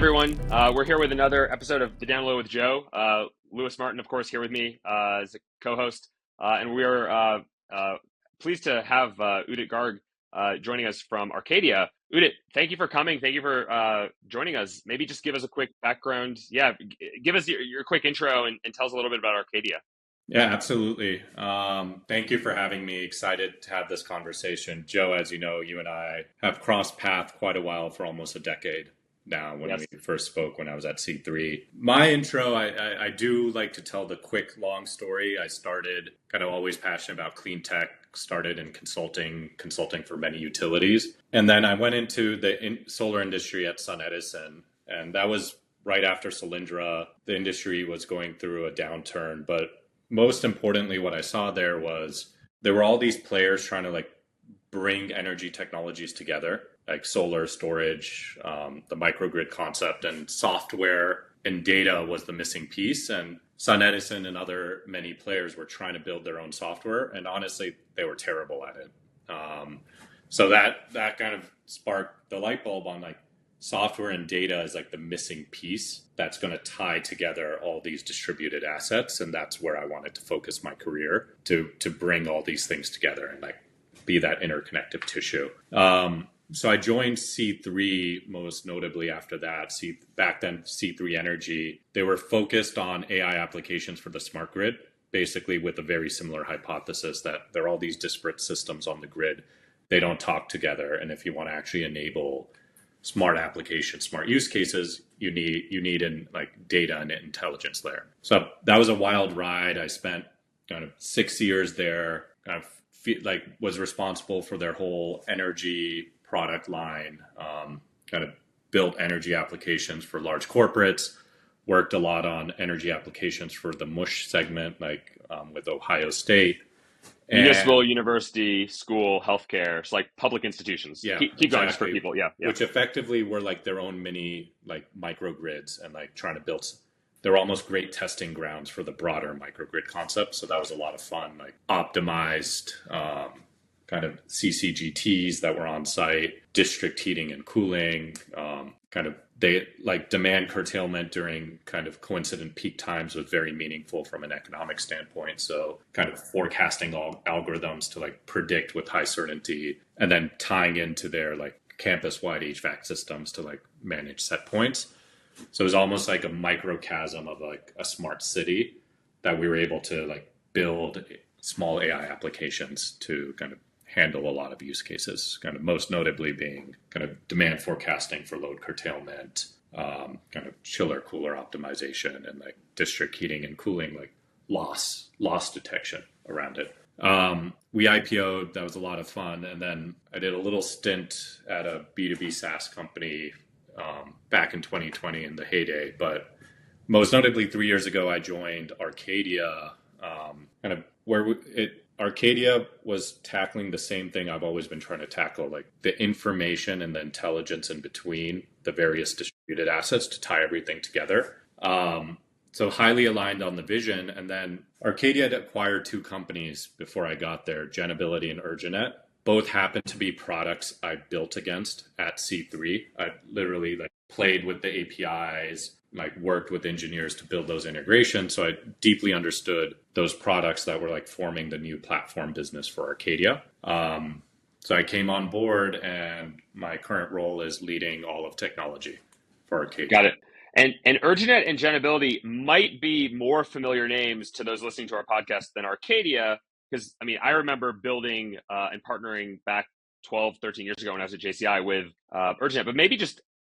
everyone. We're here with another episode of The Down Low with Joe. Lewis Martin, of course, here with me as a co-host. And we are pleased to have Udit Garg joining us from Arcadia. Udit, thank you for coming. Thank you for joining us. Maybe just give us a quick background. Yeah, give us your quick intro and tell us a little bit about Arcadia. Yeah, absolutely. Thank you for having me. Excited to have this conversation. Joe, as you know, you and I have crossed paths quite a while, for almost a decade now, when we first spoke when I was at C3. My intro, I do like to tell the quick, long story. I started kind of always passionate about clean tech, started in consulting for many utilities. And then I went into the solar industry at SunEdison, and that was right after Solyndra. The industry was going through a downturn, but most importantly, what I saw there were all these players trying to bring energy technologies together, like solar storage, the microgrid concept, and software and data was the missing piece. And SunEdison and other many players were trying to build their own software, and honestly, they were terrible at it. So that kind of sparked the light bulb on software and data is the missing piece that's going to tie together all these distributed assets. And that's where I wanted to focus my career to bring all these things together and be that interconnective tissue. So I joined C3 most notably after that. Back then, C3 Energy, they were focused on AI applications for the smart grid, basically with a very similar hypothesis that there are all these disparate systems on the grid. They don't talk together. And if you want to actually enable smart applications, smart use cases, you need in data and intelligence layer. So that was a wild ride. I spent kind of 6 years there, was responsible for their whole energy product line, kind of built energy applications for large corporates, worked a lot on energy applications for the MUSH segment, with Ohio State. Municipal, university, school, healthcare, it's public institutions. Yeah, keep going just for people. Yeah. Which effectively were their own mini microgrids and trying to build. They're almost great testing grounds for the broader microgrid concept. So that was a lot of fun. Optimized kind of CCGTs that were on site, district heating and cooling, they demand curtailment during kind of coincident peak times was very meaningful from an economic standpoint. So kind of forecasting all algorithms to predict with high certainty, and then tying into their campus-wide HVAC systems to manage set points. So it was almost like a microcosm of a smart city that we were able to build small AI applications to kind of handle a lot of use cases, kind of most notably being kind of demand forecasting for load curtailment, kind of chiller cooler optimization, and district heating and cooling, loss detection around it. We IPO'd, that was a lot of fun. And then I did a little stint at a B2B SaaS company back in 2020 in the heyday. But most notably 3 years ago, I joined Arcadia, Arcadia was tackling the same thing I've always been trying to tackle, the information and the intelligence in between the various distributed assets to tie everything together. So highly aligned on the vision. And then Arcadia had acquired two companies before I got there, Genability and Urjanet. Both happened to be products I built against at C3. I literally played with the APIs, worked with engineers to build those integrations. So I deeply understood those products that were forming the new platform business for Arcadia. So I came on board, and my current role is leading all of technology for Arcadia. Got it. And Urjanet and Genability might be more familiar names to those listening to our podcast than Arcadia, because I remember building and partnering back 12, 13 years ago when I was at JCI with Urjanet, but maybe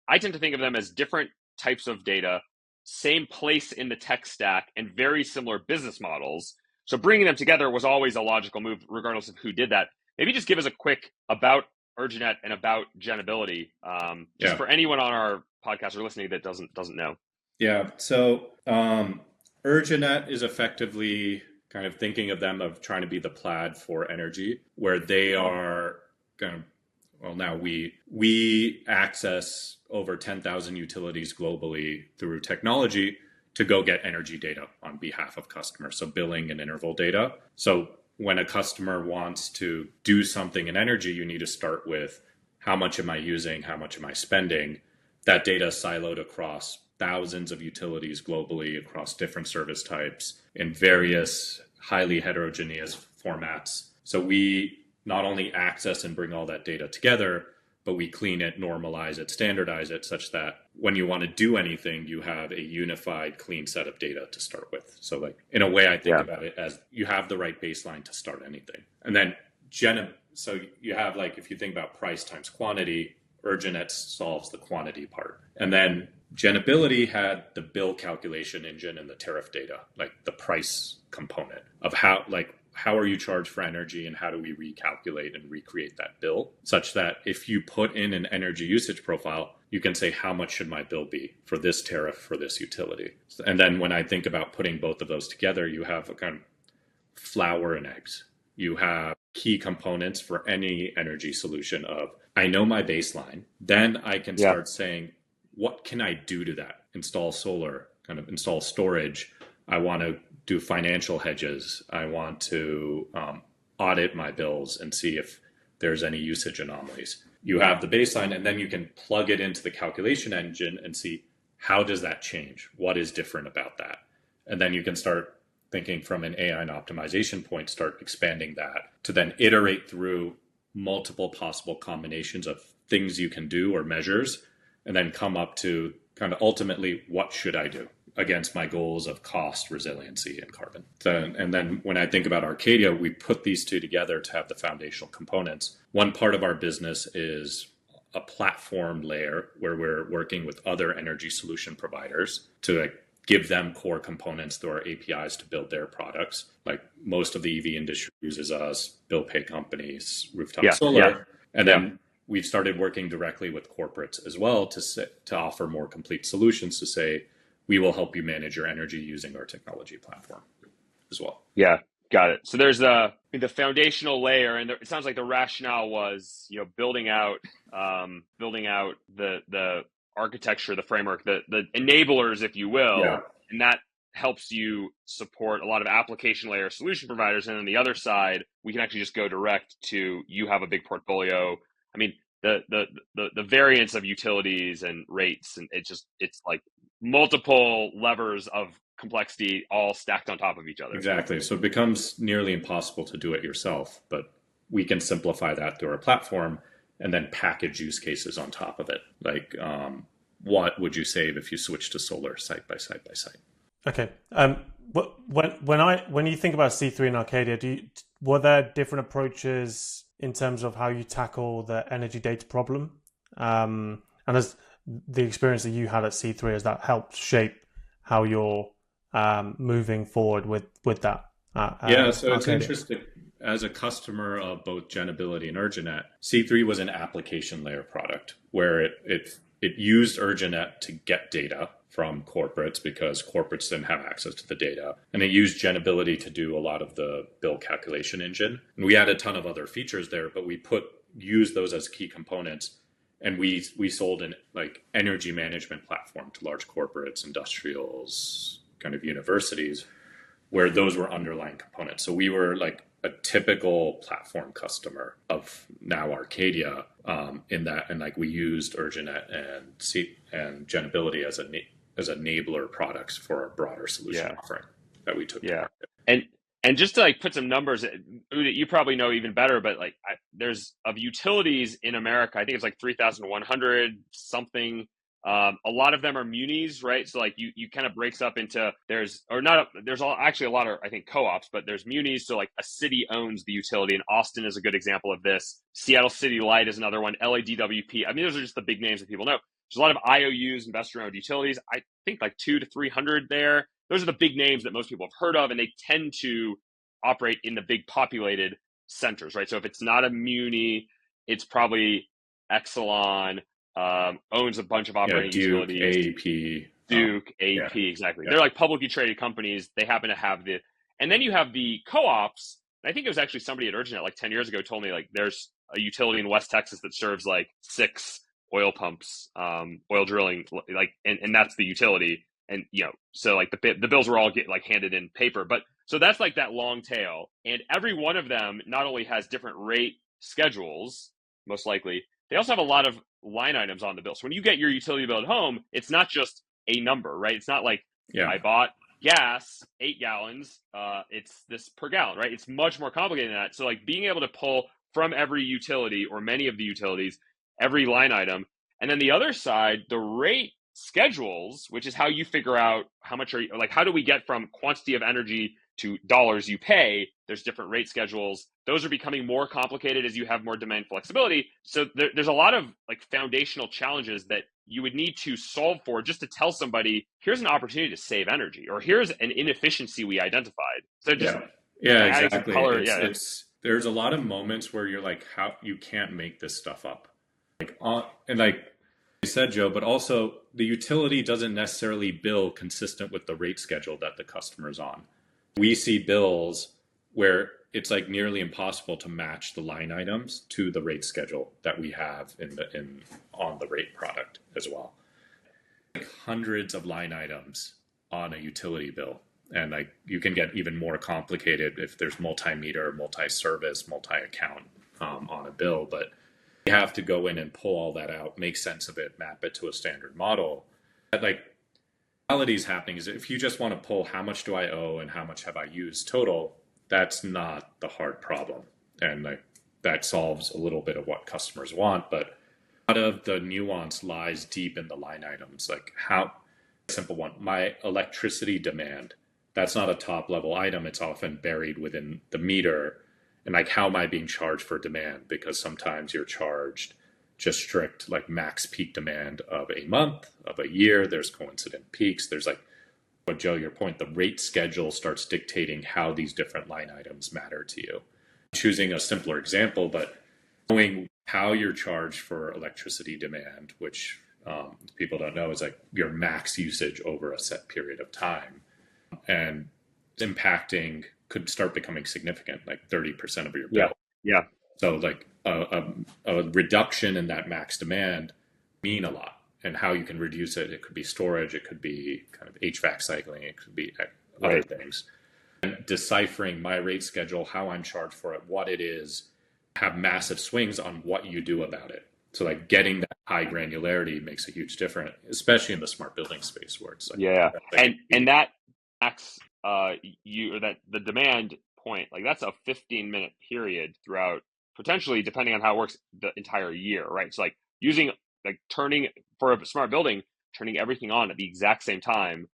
I tend to think of them as different types of data, same place in the tech stack, and very similar business models. So bringing them together was always a logical move, regardless of who did that. Maybe just give us a quick about Urjanet and about Genability, for anyone on our podcast or listening that doesn't know. Yeah. So Urjanet is effectively kind of thinking of them of trying to be the Plaid for energy, where they are kind of, well, now we access over 10,000 utilities globally through technology to go get energy data on behalf of customers. So billing and interval data. So when a customer wants to do something in energy, you need to start with how much am I using? How much am I spending? that data is siloed across thousands of utilities globally across different service types in various highly heterogeneous formats. So we not only access and bring all that data together, but we clean it, normalize it, standardize it such that when you want to do anything, you have a unified, clean set of data to start with. So like in a way, I think about it as you have the right baseline to start anything. And then so you have like, if you think about price times quantity, Urjanet solves the quantity part. And then Genability had the bill calculation engine and the tariff data, like the price component of how are you charged for energy and how do we recalculate and recreate that bill such that if you put in an energy usage profile, you can say, how much should my bill be for this tariff for this utility? And then when I think about putting both of those together, you have a kind of flour and eggs. You have key components for any energy solution of, I know my baseline, then I can start saying, what can I do to that? Install solar, kind of install storage. I want to do financial hedges. I want to audit my bills and see if there's any usage anomalies. You have the baseline, and then you can plug it into the calculation engine and see, how does that change? What is different about that? And then you can start thinking from an AI and optimization point, start expanding that to then iterate through multiple possible combinations of things you can do or measures, and then come up to kind of ultimately, what should I do against my goals of cost, resiliency, and carbon? And then when I think about Arcadia, we put these two together to have the foundational components. One part of our business is a platform layer where we're working with other energy solution providers to give them core components through our APIs to build their products. Like most of the EV industry uses us, bill pay companies, rooftop solar. And then we've started working directly with corporates as well to offer more complete solutions to say, we will help you manage your energy using our technology platform as well. Yeah, got it. So there's the foundational layer, and it sounds like the rationale was, building out the architecture, the framework, the enablers, if you will, and that helps you support a lot of application layer solution providers. And on the other side, we can actually just go direct to, you have a big portfolio. I mean, the variance of utilities and rates, and it's like multiple levers of complexity all stacked on top of each other. Exactly. So it becomes nearly impossible to do it yourself, but we can simplify that through our platform and then package use cases on top of it. Like, what would you save if you switch to solar site by site by site? Okay. When you think about C3 and Arcadia, were there different approaches in terms of how you tackle the energy data problem? And as the experience that you had at C3, has that helped shape how you're moving forward with that? So it's interesting. As a customer of both Genability and Urjanet, C3 was an application layer product where it used Urjanet to get data from corporates because corporates didn't have access to the data. And it used Genability to do a lot of the bill calculation engine. And we had a ton of other features there, but we used those as key components. And we sold an energy management platform to large corporates, industrials, kind of universities, where those were underlying components. So we were like a typical platform customer of now Arcadia in that, and we used Urjanet and Genability as enabler products for a broader solution offering that we took. Yeah, and just to put some numbers, Udit, you probably know even better, but there's of utilities in America, I think it's 3,100 something. A lot of them are munis, right? So you kind of breaks up into actually a lot of, I think, co-ops, but there's munis. So a city owns the utility, and Austin is a good example of this. Seattle City Light is another one. LADWP. I mean, those are just the big names that people know. There's a lot of IOUs, investor-owned utilities. I think 200 to 300 there. Those are the big names that most people have heard of, and they tend to operate in the big populated centers, right? So if it's not a muni, it's probably Exelon, owns a bunch of operating utilities. Duke, AP, exactly. Yeah. They're publicly traded companies. They happen to have and then you have the co-ops. I think it was actually somebody at Urjanet 10 years ago told me there's a utility in West Texas that serves 6 oil pumps, oil drilling, and that's the utility. And, so the bills were all handed in paper, but so that's that long tail. And every one of them not only has different rate schedules, most likely, they also have a lot of line items on the bill. So when you get your utility bill at home, it's not just a number, right? It's not like I bought gas, 8 gallons, it's this per gallon, right? It's much more complicated than that. So like being able to pull from every utility or many of the utilities, every line item. And then the other side, the rate schedules, which is how you figure out how much are you, like, how do we get from quantity of energy to dollars you pay? There's different rate schedules. Those are becoming more complicated as you have more demand flexibility. So there's a lot of like foundational challenges that you would need to solve for just to tell somebody, here's an opportunity to save energy, or here's an inefficiency we identified. So just exactly. Color, there's a lot of moments where you're like, how you can't make this stuff up, and like you said, Joe, but also the utility doesn't necessarily bill consistent with the rate schedule that the customer's on. We see bills where it's like nearly impossible to match the line items to the rate schedule that we have on the rate product as well. Like hundreds of line items on a utility bill. And like you can get even more complicated if there's multi-meter, multi-service, multi-account on a bill. But you have to go in and pull all that out, make sense of it, map it to a standard model. But like reality is happening is if you just want to pull how much do I owe and how much have I used total, that's not the hard problem. And like that solves a little bit of what customers want. But a lot of the nuance lies deep in the line items. Like how simple one, my electricity demand. That's not a top level item. It's often buried within the meter. And like, how am I being charged for demand? Because sometimes you're charged just strict, like max peak demand of a month, of a year. There's coincident peaks. There's like, but Joe, your point, the rate schedule starts dictating how these different line items matter to you. Choosing a simpler example, but knowing how you're charged for electricity demand, which people don't know is like your max usage over a set period of time. And impacting could start becoming significant, like 30% of your bill. Yeah. So like a reduction in that max demand mean a lot, and how you can reduce it. It could be storage. It could be kind of HVAC cycling. It could be other things. And deciphering my rate schedule, how I'm charged for it, what it is, have massive swings on what you do about it. So like getting that high granularity makes a huge difference, especially in the smart building space where it's like, and that max the demand point, like that's a 15-minute period throughout, potentially depending on how it works, the entire year, right? So like turning for a smart building, turning everything on at the exact same time,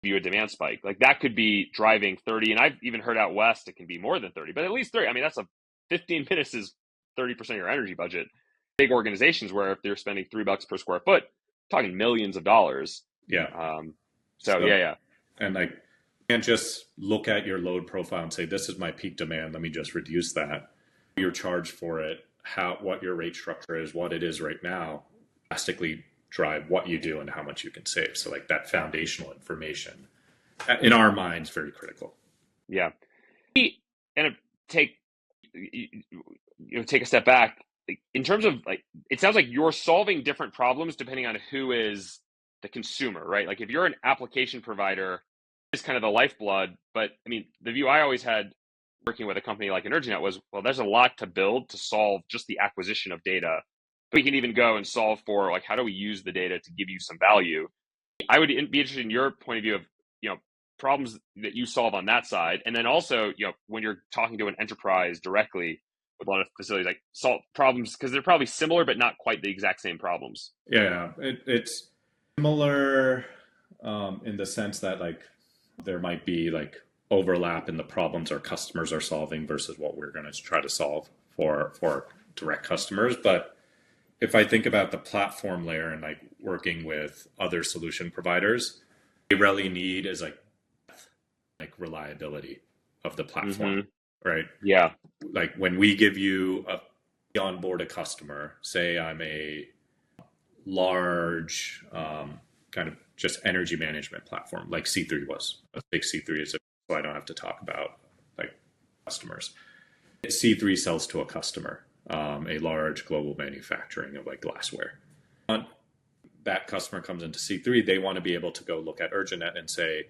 view a demand spike, like that could be driving 30, and I've even heard out west it can be more than 30, but at least 30. I mean, that's 15 minutes is 30% of your energy budget. Big organizations where if they're spending $3 per square foot, talking millions of dollars. And like, you can't just look at your load profile and say, this is my peak demand, let me just reduce that. You're charged for it, what your rate structure is, what it is right now, drastically drive what you do and how much you can save. So like that foundational information, in our minds, very critical. Yeah. And take a step back. In terms of like, it sounds like you're solving different problems depending on who is the consumer, right? Like if you're an application provider, it's kind of the lifeblood. But I mean, the view I always had working with a company like Urjanet was, well, there's a lot to build to solve just the acquisition of data. But we can even go and solve for like, how do we use the data to give you some value? I would be interested in your point of view of, problems that you solve on that side. And then also, when you're talking to an enterprise directly with a lot of facilities, like solve problems, because they're probably similar, but not quite the exact same problems. Yeah, it's similar in the sense that like there might be like overlap in the problems our customers are solving versus what we're going to try to solve for direct customers. But if I think about the platform layer and like working with other solution providers, what we really need is like reliability of the platform, right? Yeah. Like when we give you onboard a customer, say I'm a large kind of just energy management platform like C3 was. A big C3 is, so I don't have to talk about like customers. C3 sells to a customer, a large global manufacturing of like glassware. That customer comes into C3, they want to be able to go look at Urjanet and say,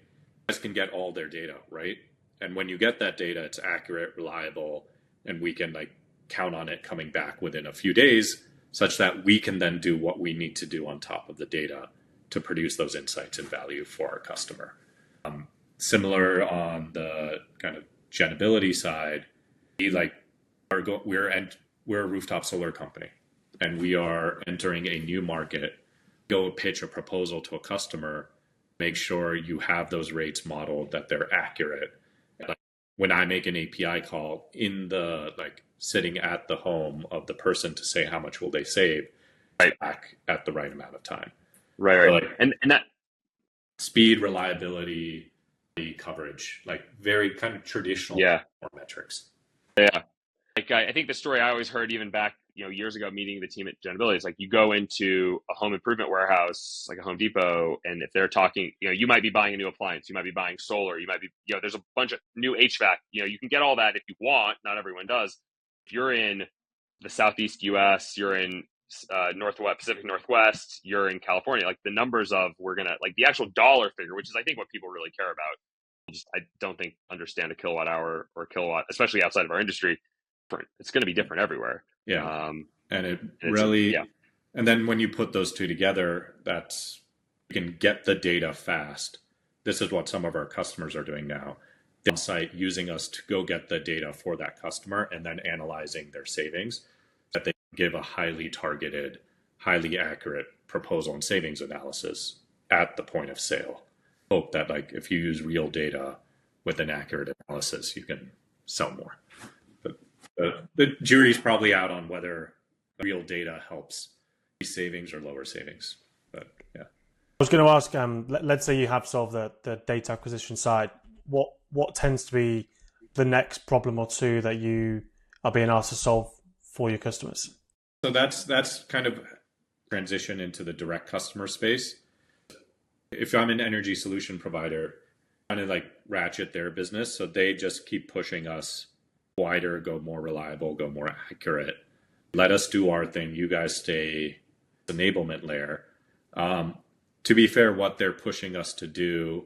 you guys can get all their data, right? And when you get that data, it's accurate, reliable, and we can like count on it coming back within a few days. such that we can then do what we need to do on top of the data to produce those insights and value for our customer. Similar on the kind of Genability side, we're a rooftop solar company, and we are entering a new market. Go pitch a proposal to a customer, make sure you have those rates modeled, that they're accurate. Like, when I make an API call in the sitting at the home of the person to say how much will they save, back at the right amount of time. Right. So and that speed, reliability, coverage, very kind of traditional metrics. Yeah. I think the story I always heard, even back years ago, meeting the team at Genability, is you go into a home improvement warehouse like a Home Depot, and if they're talking, you might be buying a new appliance, you might be buying solar, you might be, there's a bunch of new HVAC. You can get all that if you want. Not everyone does. If you're in the Southeast US, you're in Pacific Northwest, you're in California, the numbers of the actual dollar figure, which is I think what people really care about. I don't think understand a kilowatt hour or kilowatt, especially outside of our industry. It's going to be different everywhere. Yeah. And then when you put those two together, you can get the data fast. This is what some of our customers are doing now. The on-site using us to go get the data for that customer and then analyzing their savings, that they give a highly targeted, highly accurate proposal and savings analysis at the point of sale. Hope that if you use real data with an accurate analysis, you can sell more. But the jury's probably out on whether real data helps savings or lower savings. But yeah, I was going to ask, let's say you have solved the data acquisition side. What tends to be the next problem or two that you are being asked to solve for your customers? So that's kind of transition into the direct customer space. If I'm an energy solution provider, kind of ratchet their business, so they just keep pushing us wider, go more reliable, go more accurate. Let us do our thing. You guys stay enablement layer. To be fair, what they're pushing us to do,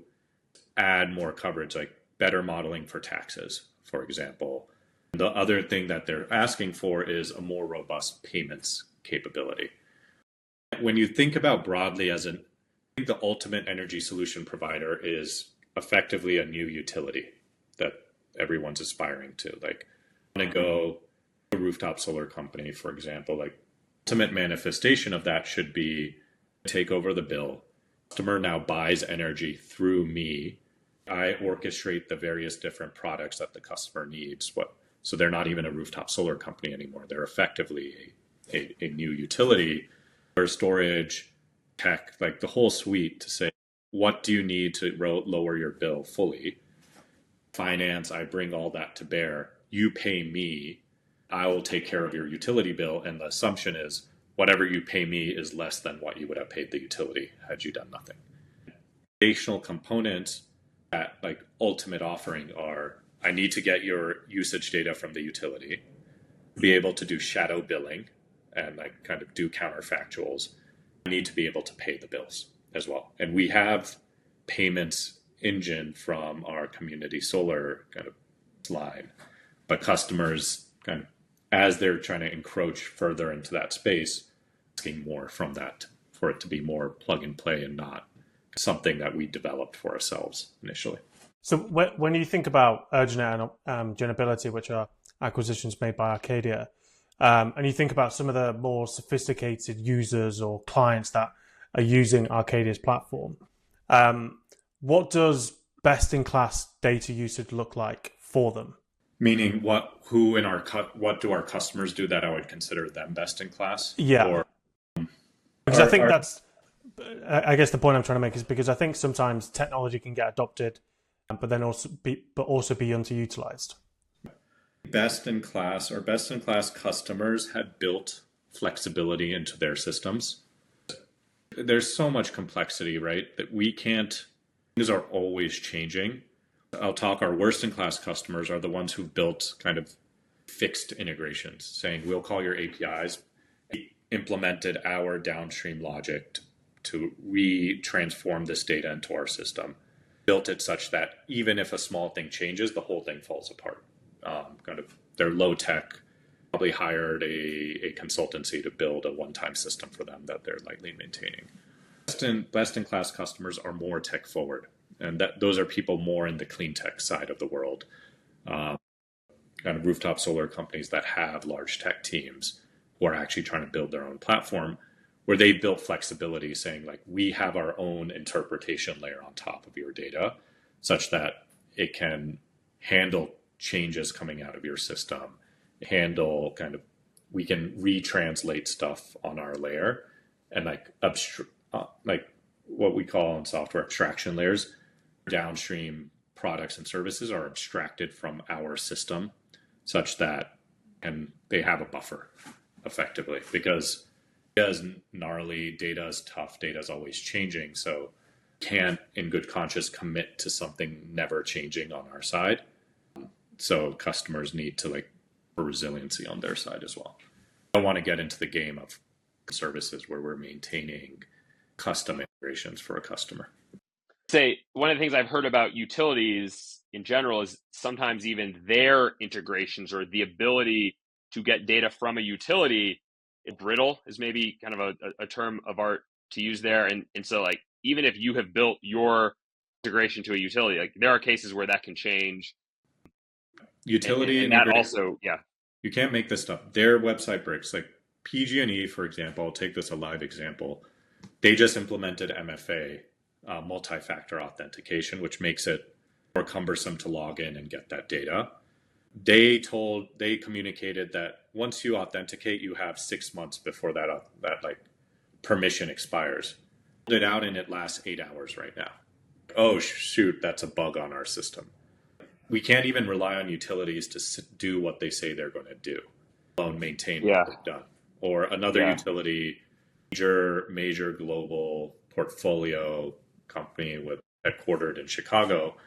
add more coverage, better modeling for taxes, for example. The other thing that they're asking for is a more robust payments capability. When you think about broadly I think the ultimate energy solution provider is effectively a new utility that everyone's aspiring to. Want to go to a rooftop solar company, for example, ultimate manifestation of that should be take over the bill. Customer now buys energy through me. I orchestrate the various different products that the customer needs. So they're not even a rooftop solar company anymore. They're effectively a new utility or storage, tech, the whole suite to say, what do you need to lower your bill fully? Finance, I bring all that to bear. You pay me, I will take care of your utility bill. And the assumption is whatever you pay me is less than what you would have paid the utility had you done nothing. Foundational components that ultimate offering are, I need to get your usage data from the utility, be able to do shadow billing and kind of do counterfactuals. I need to be able to pay the bills as well. And we have payments engine from our community solar kind of line, but customers kind of, as they're trying to encroach further into that space, asking more from that for it to be more plug and play and not something that we developed for ourselves initially. So when you think about Urjanet and Genability, which are acquisitions made by Arcadia, and you think about some of the more sophisticated users or clients that are using Arcadia's platform, what does best-in-class data usage look like for them? Meaning, what do our customers do that I would consider them best-in-class? Yeah, because I think I guess the point I'm trying to make is because I think sometimes technology can get adopted, but then also be underutilized. Best-in-class customers had built flexibility into their systems. There's so much complexity, right? That things are always changing. I'll talk, our worst-in-class customers are the ones who've built kind of fixed integrations, saying, we'll call your APIs. We implemented our downstream logic to re-transform this data into our system. Built it such that even if a small thing changes, the whole thing falls apart. They're low-tech, probably hired a consultancy to build a one-time system for them that they're lightly maintaining. Best-in-class customers are more tech forward, and those are people more in the clean tech side of the world. Kind of rooftop solar companies that have large tech teams who are actually trying to build their own platform, where they built flexibility, saying like, we have our own interpretation layer on top of your data, such that it can handle changes coming out of your system, we can retranslate stuff on our layer, and like what we call in software abstraction layers, downstream products and services are abstracted from our system, such that they have a buffer effectively, because data is gnarly, data is tough, data is always changing. So can't in good conscience commit to something never changing on our side. So customers need to for resiliency on their side as well. I don't want to get into the game of services where we're maintaining custom integrations for a customer. Say one of the things I've heard about utilities in general is sometimes even their integrations or the ability to get data from a utility, brittle is maybe kind of a term of art to use there. And so like, even if you have built your integration to a utility, like there are cases where that can change. Utility and that also, yeah. You can't make this stuff. Their website breaks. Like PG&E, for example, I'll take this a live example. They just implemented MFA, multi-factor authentication, which makes it more cumbersome to log in and get that data. They communicated that once you authenticate, you have 6 months before that permission expires. It out and it lasts 8 hours right now. Oh shoot, that's a bug on our system. We can't even rely on utilities to do what they say they're going to do, alone maintain what they've done. Or another utility, major global portfolio company headquartered in Chicago,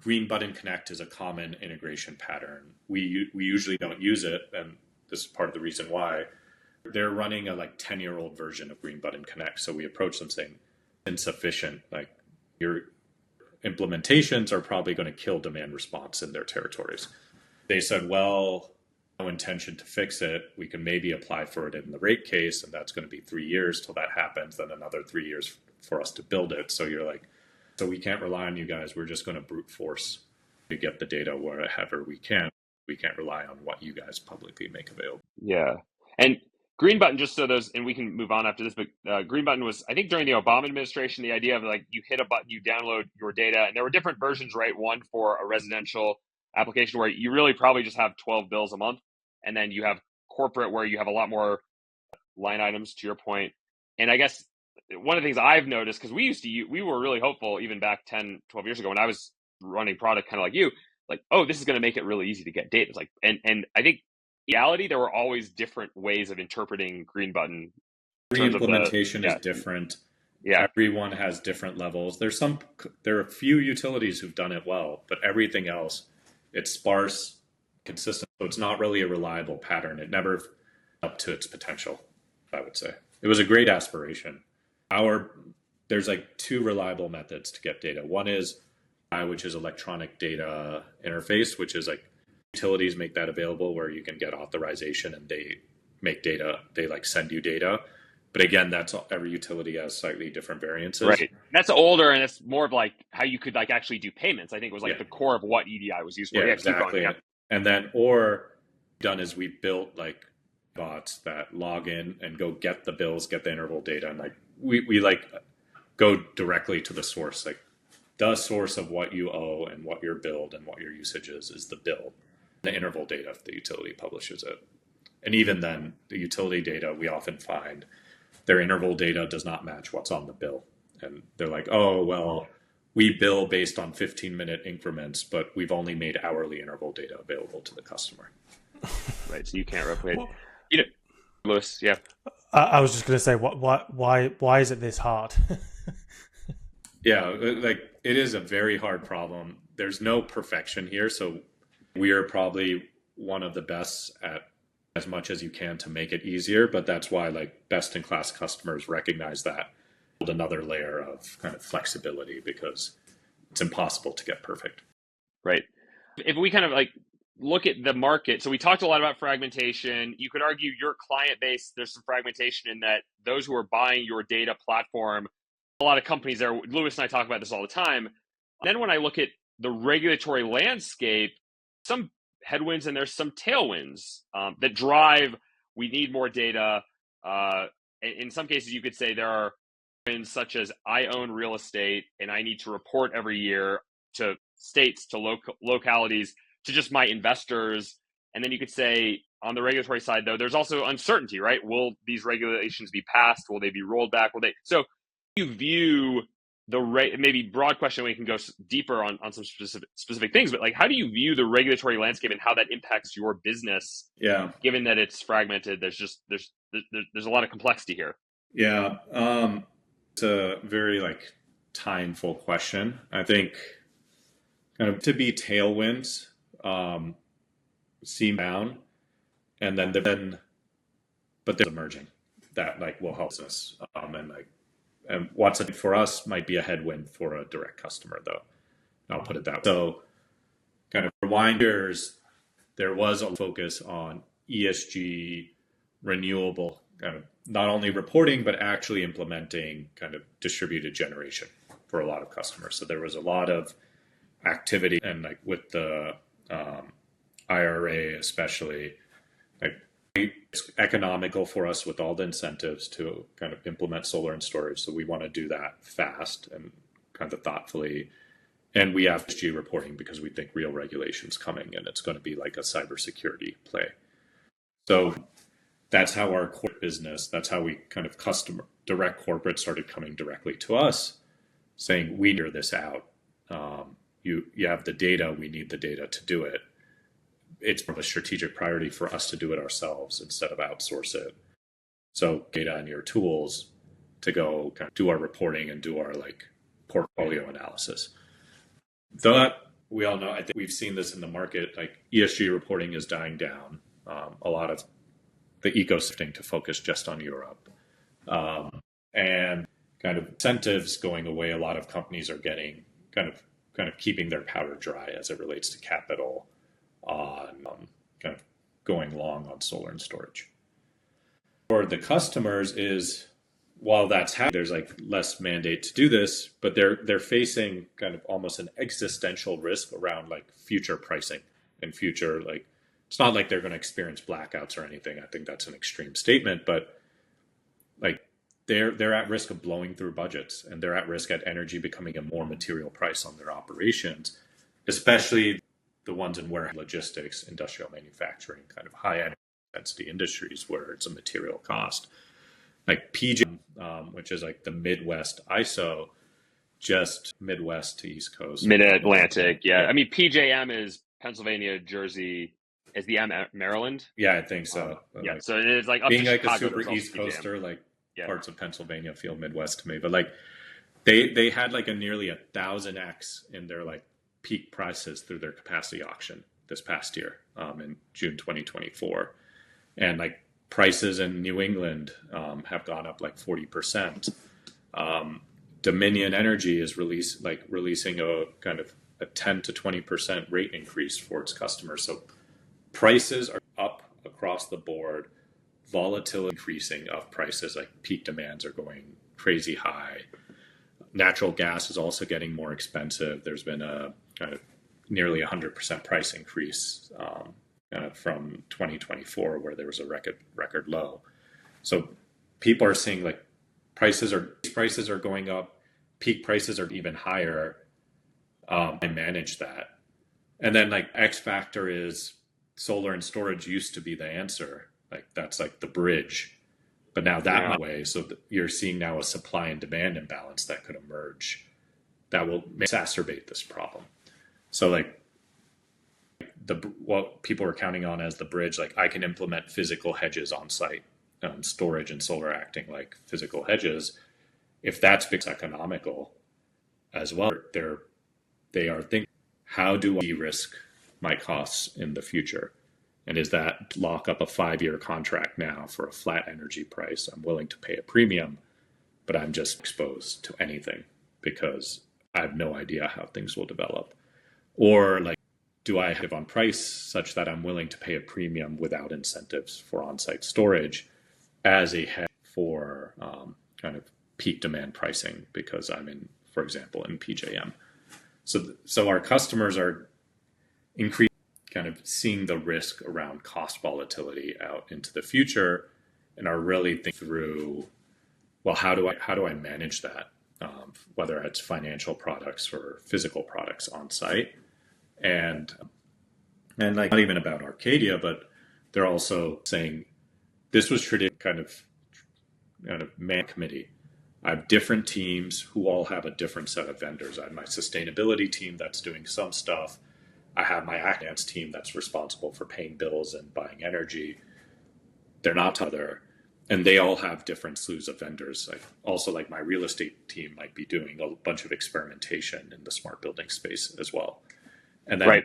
Green Button Connect is a common integration pattern. We usually don't use it, and this is part of the reason why. They're running a 10-year-old version of Green Button Connect, so we approach them saying, insufficient. Like your implementations are probably going to kill demand response in their territories. They said, well, no intention to fix it. We can maybe apply for it in the rate case, and that's going to be 3 years till that happens, then another 3 years for us to build it. So you're like, so we can't rely on you guys. We're just going to brute force to get the data wherever we can. We can't rely on what you guys publicly make available. Yeah. And Green Button, just so those, and we can move on after this, but Green Button was, I think during the Obama administration, the idea of you hit a button, you download your data, and there were different versions, right? One for a residential application where you really probably just have 12 bills a month. And then you have corporate where you have a lot more line items, to your point. And I guess one of the things I've noticed, because we were really hopeful even back 10, 12 years ago when I was running product kind of like you, oh, this is going to make it really easy to get data. It's and I think in reality, there were always different ways of interpreting Green Button. Every implementation is different. Yeah. Everyone has different levels. There are a few utilities who've done it well, but everything else, it's sparse, consistent. So it's not really a reliable pattern. It never up to its potential, I would say. It was a great aspiration. There's 2 reliable methods to get data. One is which is electronic data interface, which is utilities make that available where you can get authorization and they make data, they send you data. But again, that's every utility has slightly different variances. Right. That's older, and it's more of how you could actually do payments. I think it was the core of what EDI was used for. Yeah, exactly. And then, done is we built bots that log in and go get the bills, get the interval data, and we go directly to the source. The source of what you owe and what your billed and what your usage is the bill. The interval data, if the utility publishes it. And even then, the utility data, we often find their interval data does not match what's on the bill. And they're oh, well, we bill based on 15-minute increments, but we've only made hourly interval data available to the customer. Right, so you can't replicate. Lewis, yeah. I was just going to say, why is it this hard? Yeah, it is a very hard problem. There's no perfection here, so we are probably one of the best at as much as you can to make it easier, but that's why best-in-class customers recognize that, build another layer of kind of flexibility because it's impossible to get perfect. Right. If we kind of look at the market, so we talked a lot about fragmentation. You could argue your client base, there's some fragmentation in that those who are buying your data platform, a lot of companies there. Lewis and I talk about this all the time. And then when I look at the regulatory landscape, some headwinds and there's some tailwinds that drive, we need more data. In some cases, you could say there are wins such as I own real estate and I need to report every year to states, to localities, to just my investors. And then you could say on the regulatory side, though, there's also uncertainty, right? Will these regulations be passed? Will they be rolled back? Will they? So you view maybe broad question, we can go deeper on some specific things, but like, how do you view the regulatory landscape and how that impacts your business? Yeah. Given that it's fragmented, there's a lot of complexity here. Yeah. It's a very timeful question. I think kind of to be tailwinds, seem down, and but they're emerging that will help us. And what's it for us might be a headwind for a direct customer, though. I'll put it that way. So, kind of rewind years, there was a focus on ESG, renewable, kind of not only reporting, but actually implementing kind of distributed generation for a lot of customers. So there was a lot of activity, and with the IRA especially, it's economical for us with all the incentives to kind of implement solar and storage. So we want to do that fast and kind of thoughtfully. And we have ESG reporting because we think real regulation's coming and it's going to be like a cybersecurity play. So that's how our corporate business, that's how we kind of direct corporate started coming directly to us saying, we figure this out. You have the data, we need the data to do it. It's more of a strategic priority for us to do it ourselves instead of outsource it. So data and your tools to go kind of do our reporting and do our portfolio analysis. That we all know, I think we've seen this in the market, ESG reporting is dying down. A lot of the ecosystem to focus just on Europe. And kind of incentives going away. A lot of companies are getting kind of keeping their powder dry as it relates to capital on kind of going long on solar and storage. For the customers is, while that's happening, there's less mandate to do this, but they're facing kind of almost an existential risk around future pricing and future, it's not like they're going to experience blackouts or anything. I think that's an extreme statement, but they're at risk of blowing through budgets, and they're at risk at energy becoming a more material price on their operations, especially the ones in warehouse logistics, industrial manufacturing, kind of high energy density industries where it's a material cost. PJM, which is the Midwest ISO, just Midwest to East Coast. Mid-Atlantic, yeah. I mean, PJM is Pennsylvania, Jersey. Is the M Maryland? Yeah, I think so. Yeah, so it is up being to Chicago, a super East PJM. Coaster, parts of Pennsylvania feel Midwest to me. But they had a nearly 1,000x in their peak prices through their capacity auction this past year, in June 2024. And prices in New England have gone up 40%. Dominion Energy is releasing a kind of a 10 to 20% rate increase for its customers. So prices are up across the board, volatility increasing of prices, peak demands are going crazy high. Natural gas is also getting more expensive. There's been a kind of nearly 100% price increase from 2024, where there was a record low. So people are seeing prices are going up, peak prices are even higher. And manage that. And then X factor is solar and storage used to be the answer. That's the bridge, but now that went away. So you're seeing now a supply and demand imbalance that could emerge that will exacerbate this problem. So what people are counting on as the bridge, I can implement physical hedges on site, storage and solar acting like physical hedges. If that's economical as well, they are thinking, how do I de-risk my costs in the future? And is that lock up a 5-year contract now for a flat energy price? I'm willing to pay a premium, but I'm just exposed to anything because I have no idea how things will develop. Or do I have on price such that I'm willing to pay a premium without incentives for on-site storage as a hedge for kind of peak demand pricing because I'm in, for example, in PJM. So our customers are increasingly kind of seeing the risk around cost volatility out into the future and are really thinking through, well, how do I manage that, whether it's financial products or physical products on site, and like not even about Arcadia, but they're also saying this was traditionally kind of man committee. I have different teams who all have a different set of vendors. I have my sustainability team that's doing some stuff. I have my finance team that's responsible for paying bills and buying energy. They're not together, and they all have different slews of vendors. Like my real estate team might be doing a bunch of experimentation in the smart building space as well. And then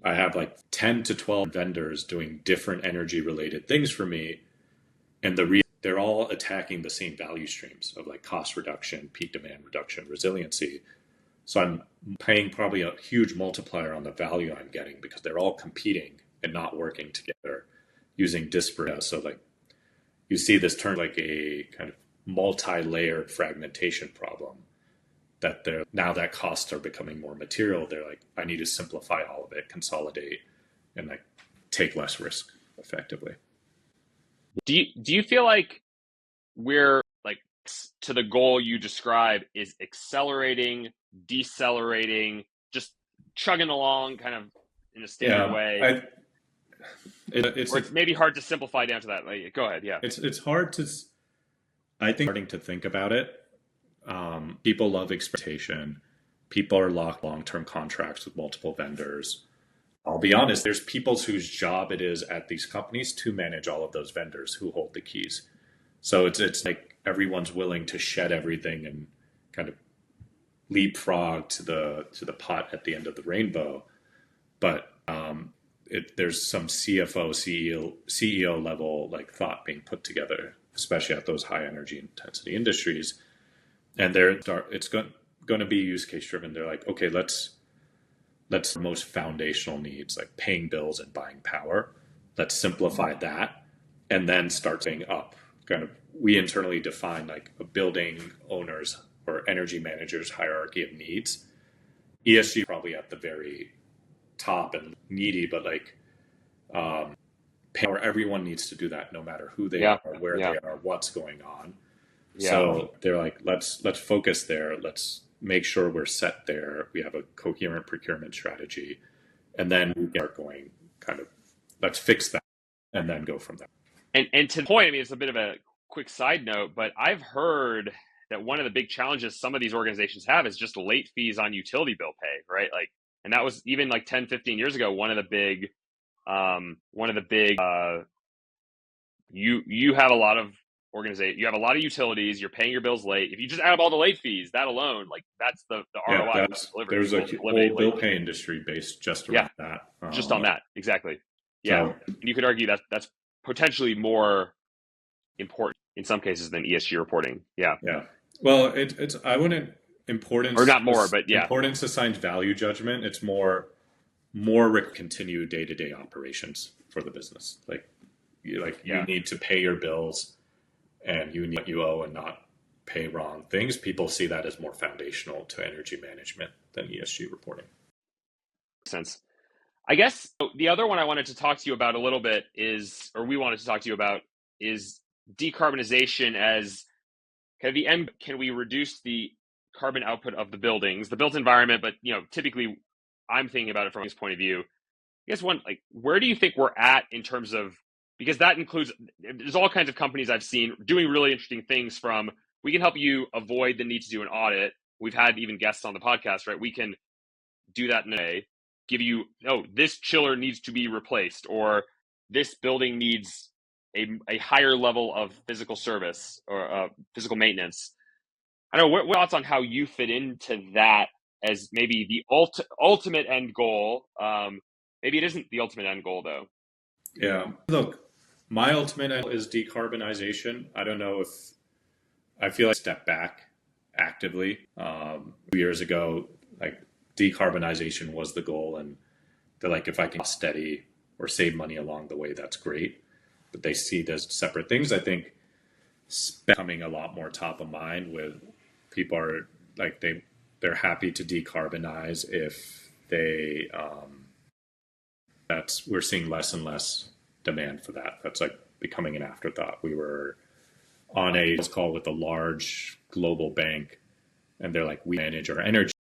I have like 10 to 12 vendors doing different energy related things for me. And they're all attacking the same value streams of like cost reduction, peak demand reduction, resiliency. So I'm paying probably a huge multiplier on the value I'm getting because they're all competing and not working together using disparate. So like you see this turn like a kind of multi-layered fragmentation problem that now that costs are becoming more material. They're like, I need to simplify all of it, consolidate, and like take less risk effectively. Do you feel like we're like to the goal you describe is accelerating, decelerating, just chugging along kind of in a standard way? It's maybe hard to simplify down to that. Like, go ahead. Yeah. It's hard to, I think, starting to think about it. People love experimentation. People are locked long-term contracts with multiple vendors. I'll be honest, there's people whose job it is at these companies to manage all of those vendors who hold the keys. So it's like everyone's willing to shed everything and kind of leapfrog to the pot at the end of the rainbow. But there's some CFO, CEO level like thought being put together, especially at those high energy intensity industries. And it's going to be use case driven. They're like, okay, let's most foundational needs like paying bills and buying power. Let's simplify that and then start saying up. Kind of, we internally define like a building owners or energy managers hierarchy of needs. ESG probably at the very top and needy, but like power, everyone needs to do that no matter who they are, where they are, what's going on. Yeah. So they're like, let's focus there. Let's make sure we're set there. We have a coherent procurement strategy, and then we start going kind of, let's fix that and then go from there. And to the point, I mean, it's a bit of a quick side note, but I've heard that one of the big challenges some of these organizations have is just late fees on utility bill pay, right? Like, and that was even like 10, 15 years ago, one of the big, you have a lot of you have a lot of utilities, you're paying your bills late. If you just add up all the late fees, that alone, like that's the ROI. There's a whole bill pay industry based just around that. Just on that. Exactly. Yeah. So, you could argue that that's potentially more important in some cases than ESG reporting. Yeah. Yeah. Well, I wouldn't importance or not more, but yeah. Importance assigns value judgment. It's more continue day-to-day operations for the business. You need to pay your bills and you need what you owe and not pay wrong things. People see that as more foundational to energy management than ESG reporting. Makes sense. I guess the other one I wanted to talk to you about a little bit is decarbonization as kind of the end. Can we reduce the carbon output of the buildings, the built environment? But typically I'm thinking about it from this point of view. I guess where do you think we're at in terms of, because that includes, there's all kinds of companies I've seen doing really interesting things from, we can help you avoid the need to do an audit. We've had even guests on the podcast, right? We can do that in a way, give you, this chiller needs to be replaced, or this building needs a higher level of physical service or physical maintenance. I don't know, what thoughts on how you fit into that as maybe the ultimate end goal? Maybe it isn't the ultimate end goal though. Yeah. Look, my ultimate end is decarbonization. I don't know if I feel like I stepped back actively. 2 years ago, like decarbonization was the goal, and they're like, if I can steady or save money along the way, that's great. But they see it as separate things. I think becoming a lot more top of mind with people are like, they're happy to decarbonize if they, we're seeing less and less demand for that. That's like becoming an afterthought. We were on a call with a large global bank, and they're like, we manage our energy